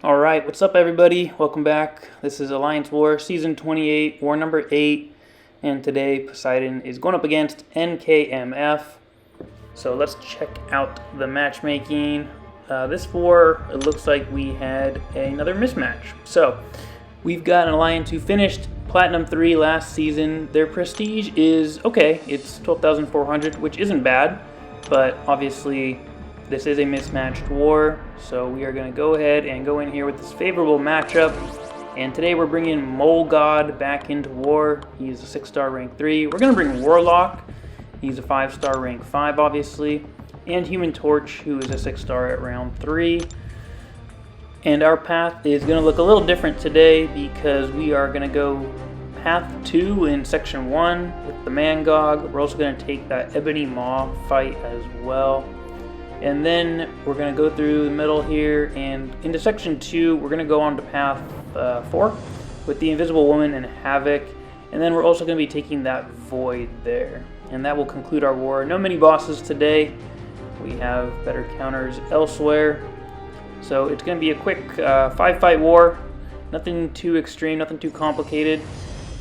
Alright, what's up everybody? Welcome back. This is Alliance War, Season 28, War number 8. And today Poseidon is going up against NKMF. So let's check out the matchmaking. This war, it looks like we had another mismatch. So, we've got an Alliance who finished Platinum 3 last season. Their prestige is okay. It's 12,400, which isn't bad. But obviously, this is a mismatched war, so we are going to go ahead and go in here with this favorable matchup. And today we're bringing Mole God back into war. He's a 6-star rank 3. We're going to bring Warlock. He's a 5-star rank 5, obviously. And Human Torch, who is a 6-star at round 3. And our path is going to look a little different today because we are going to go path 2 in section 1 with the Mangog. We're also going to take that Ebony Maw fight as well. And then we're going to go through the middle here, and into section 2, we're going to go on to path 4 with the Invisible Woman and Havok. And then we're also going to be taking that Void there. And that will conclude our war. No mini bosses today. We have better counters elsewhere. So it's going to be a quick 5-fight war. Nothing too extreme, nothing too complicated.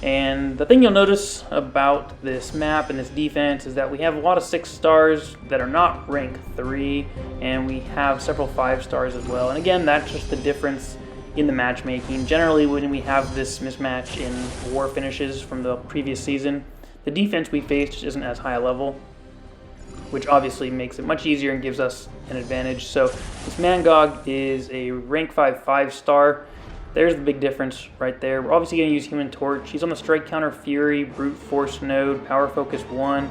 And the thing you'll notice about this map and this defense is that we have a lot of 6-stars that are not rank 3, and we have several 5-stars as well. And again, that's just the difference in the matchmaking. Generally, when we have this mismatch in war finishes from the previous season, the defense we face just isn't as high a level, which obviously makes it much easier and gives us an advantage. So this Mangog is a rank 5 5-star. There's the big difference right there. We're obviously going to use Human Torch. He's on the Strike Counter Fury, Brute Force node, Power Focus 1.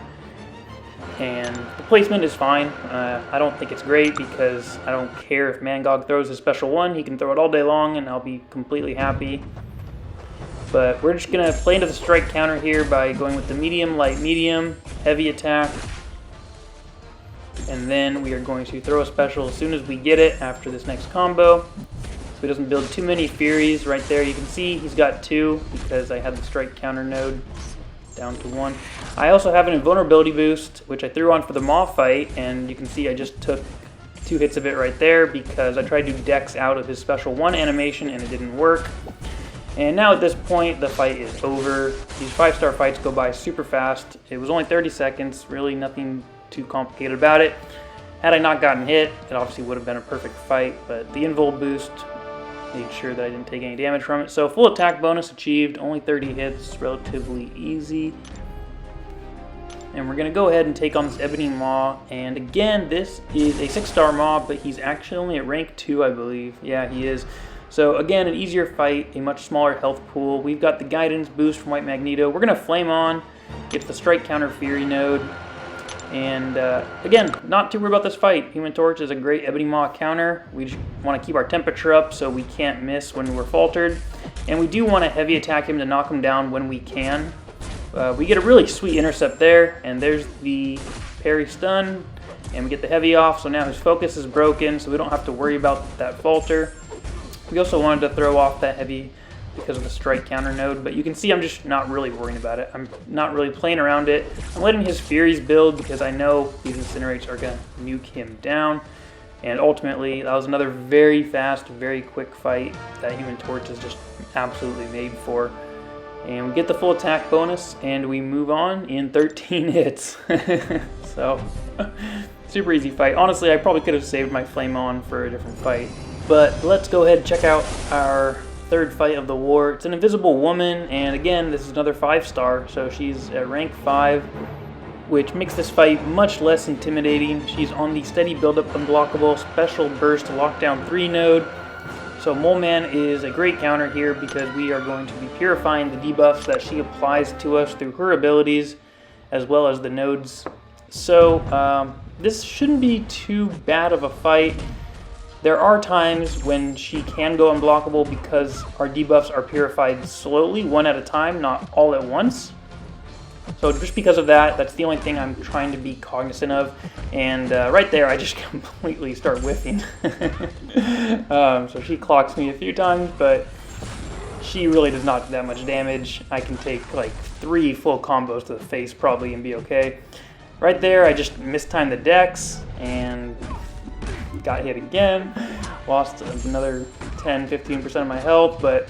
And the placement is fine. I don't think it's great because I don't care if Mangog throws his special 1. He can throw it all day long and I'll be completely happy. But we're just going to play into the Strike Counter here by going with the Medium, Light, Medium, Heavy Attack. And then we are going to throw a special as soon as we get it after this next combo. So he doesn't build too many Furies. Right there you can see he's got 2 because I had the Strike Counter node down to 1. I also have an Invulnerability boost, which I threw on for the Maw fight, and you can see I just took 2 hits of it right there because I tried to Dex out of his special 1 animation and it didn't work. And now at this point the fight is over. These 5-star fights go by super fast. It was only 30 seconds, really nothing too complicated about it. Had I not gotten hit, it obviously would have been a perfect fight, but the Invul boost made sure that I didn't take any damage from it. So full attack bonus achieved, only 30 hits, relatively easy. And we're going to go ahead and take on this Ebony Maw. And again, this is a 6-star Maw, but he's actually only at rank 2, I believe. Yeah, he is. So again, an easier fight, a much smaller health pool. We've got the Guidance boost from White Magneto. We're going to Flame On, get the Strike Counter Fury node. And again, not too worried about this fight. Human Torch is a great Ebony Maw counter. We just want to keep our temperature up so we can't miss when we're faltered. And we do want to heavy attack him to knock him down when we can. We get a really sweet intercept there, and there's the parry stun, and we get the heavy off, so now his focus is broken, so we don't have to worry about that falter. We also wanted to throw off that heavy because of the Strike Counter node, but you can see I'm just not really worrying about it. I'm not really playing around it. I'm letting his Furies build because I know these Incinerates are going to nuke him down. And ultimately, that was another very fast, very quick fight that Human Torch is just absolutely made for. And we get the full attack bonus, and we move on in 13 hits. So, super easy fight. Honestly, I probably could have saved my Flame On for a different fight. But let's go ahead and check out our third fight of the war. It's an Invisible Woman, and again, this is another 5-star, so she's at rank 5, which makes this fight much less intimidating. She's on the Steady Build-Up Unblockable Special Burst Lockdown 3 node. So Moleman is a great counter here because we are going to be purifying the debuffs that she applies to us through her abilities, as well as the nodes. So this shouldn't be too bad of a fight. There are times when she can go unblockable because our debuffs are purified slowly, one at a time, not all at once. So just because of that, that's the only thing I'm trying to be cognizant of. And right there, I just completely start whiffing. So she clocks me a few times, but she really does not do that much damage. I can take like 3 full combos to the face probably and be okay. Right there, I just mistimed the dex and got hit again. Lost another 10-15% of my health, but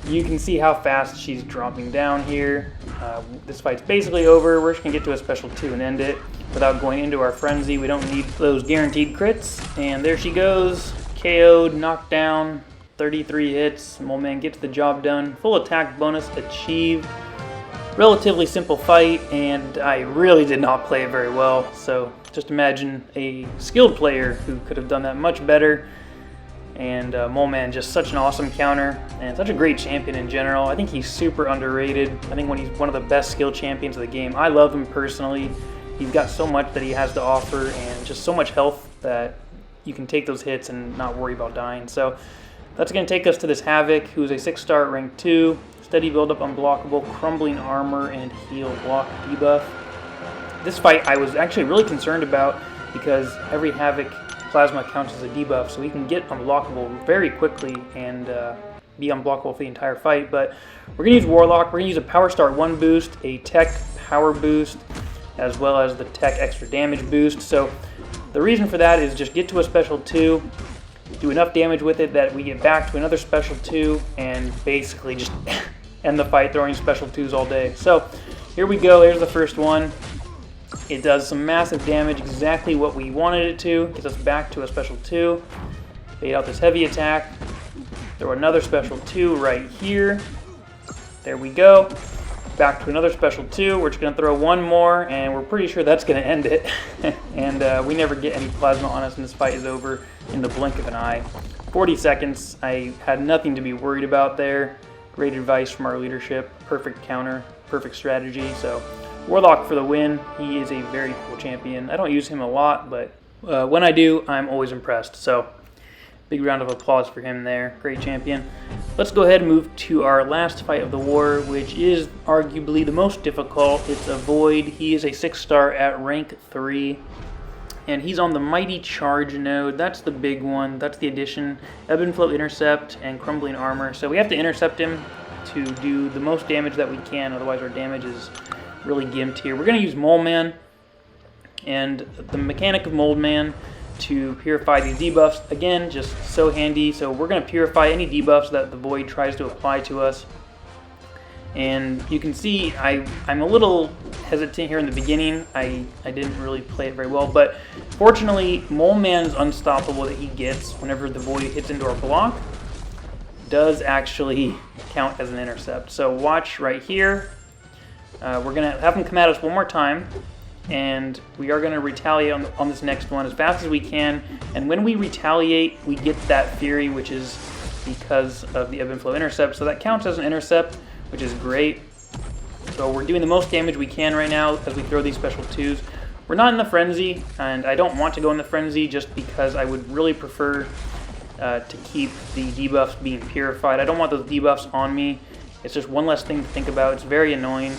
you can see how fast she's dropping down here. This fight's basically over. We're just going to get to a special 2 and end it without going into our frenzy. We don't need those guaranteed crits. And there she goes. KO'd, knocked down, 33 hits. Moleman gets the job done. Full attack bonus achieved. Relatively simple fight, and I really did not play it very well. So just imagine a skilled player who could have done that much better. And Moleman, just such an awesome counter and such a great champion in general. I think he's super underrated. I think he's one of the best skilled champions of the game. I love him personally. He's got so much that he has to offer and just so much health that you can take those hits and not worry about dying. So that's going to take us to this Havok, who's a 6-star at rank 2. Steady build up, unblockable, crumbling armor, and heal block debuff. This fight I was actually really concerned about because every Havok plasma counts as a debuff, so he can get unblockable very quickly and be unblockable for the entire fight. But we're going to use Warlock. We're going to use a Power Star 1 boost, a Tech Power boost, as well as the Tech Extra Damage boost. So the reason for that is just get to a special 2, do enough damage with it that we get back to another special 2, and basically just end the fight throwing special 2s all day. So here we go. Here's the first one. It does some massive damage, exactly what we wanted it to. Gets us back to a special 2. Bait out this heavy attack. Throw another special 2 right here. There we go. Back to another special 2. We're just going to throw one more, and we're pretty sure that's going to end it. And we never get any plasma on us, and this fight is over in the blink of an eye. 40 seconds. I had nothing to be worried about there. Great advice from our leadership. Perfect counter. Perfect strategy. So Warlock for the win. He is a very cool champion. I don't use him a lot, but when I do, I'm always impressed. So big round of applause for him there. Great champion. Let's go ahead and move to our last fight of the war, which is arguably the most difficult. It's a Void. He is a 6-star at rank 3. And he's on the Mighty Charge node. That's the big one. That's the addition. Ebb and Flow Intercept and Crumbling Armor. So we have to intercept him to do the most damage that we can. Otherwise our damage is really gimped here. We're going to use Moleman and the mechanic of Moleman to purify these debuffs. Again, just so handy. So we're going to purify any debuffs that the Void tries to apply to us. And you can see I'm a little hesitant here in the beginning. I didn't really play it very well, but fortunately Moleman's unstoppable that he gets whenever the Void hits into our block does actually count as an intercept. So watch right here. We're going to have him come at us one more time, and we are going to retaliate on this next one as fast as we can. And when we retaliate, we get that Fury, which is because of the Ebb and Flow Intercept. So that counts as an intercept, which is great. So we're doing the most damage we can right now as we throw these special 2s. We're not in the Frenzy, and I don't want to go in the Frenzy just because I would really prefer to keep the debuffs being purified. I don't want those debuffs on me. It's just one less thing to think about. It's very annoying.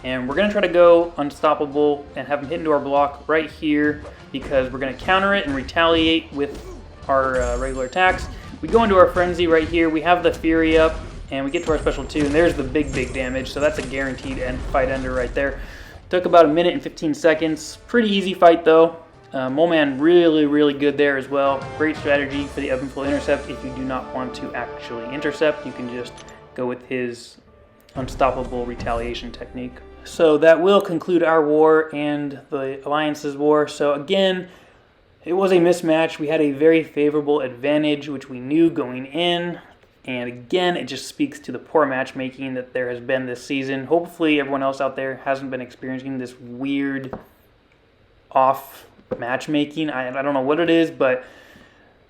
And we're going to try to go unstoppable and have him hit into our block right here because we're going to counter it and retaliate with our regular attacks. We go into our Frenzy right here. We have the Fury up, and we get to our special 2, and there's the big damage. So that's a guaranteed fight ender right there. Took about a minute and 15 seconds. Pretty easy fight though. Moleman really good there as well. Great strategy for the Ebb and Flow Intercept. If you do not want to actually intercept, you can just go with his unstoppable retaliation technique. So that will conclude our war and the Alliance's war. So again, it was a mismatch. We had a very favorable advantage, which we knew going in. And again, it just speaks to the poor matchmaking that there has been this season. Hopefully everyone else out there hasn't been experiencing this weird off matchmaking. I don't know what it is, but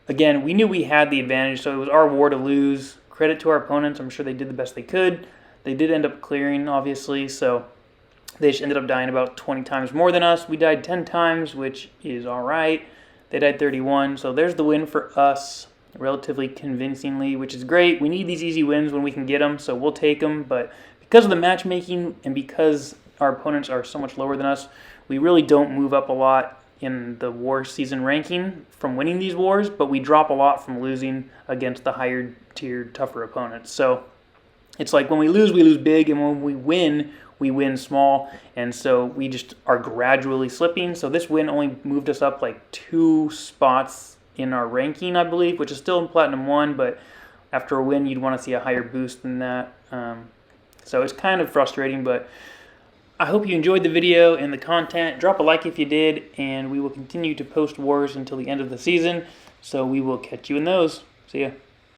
again, we knew we had the advantage, so it was our war to lose. Credit to our opponents. I'm sure they did the best they could. They did end up clearing, obviously, so they just ended up dying about 20 times more than us. We died 10 times, which is all right. They died 31, so there's the win for us relatively convincingly, which is great. We need these easy wins when we can get them, so we'll take them, but because of the matchmaking and because our opponents are so much lower than us, we really don't move up a lot in the war season ranking from winning these wars, but we drop a lot from losing against the higher tiered, tougher opponents. So it's like when we lose big, and when we win small, and so we just are gradually slipping. So this win only moved us up like 2 spots in our ranking, I believe, which is still in Platinum 1, but after a win, you'd want to see a higher boost than that. So it's kind of frustrating, but I hope you enjoyed the video and the content. Drop a like if you did, and we will continue to post wars until the end of the season. So we will catch you in those. See ya.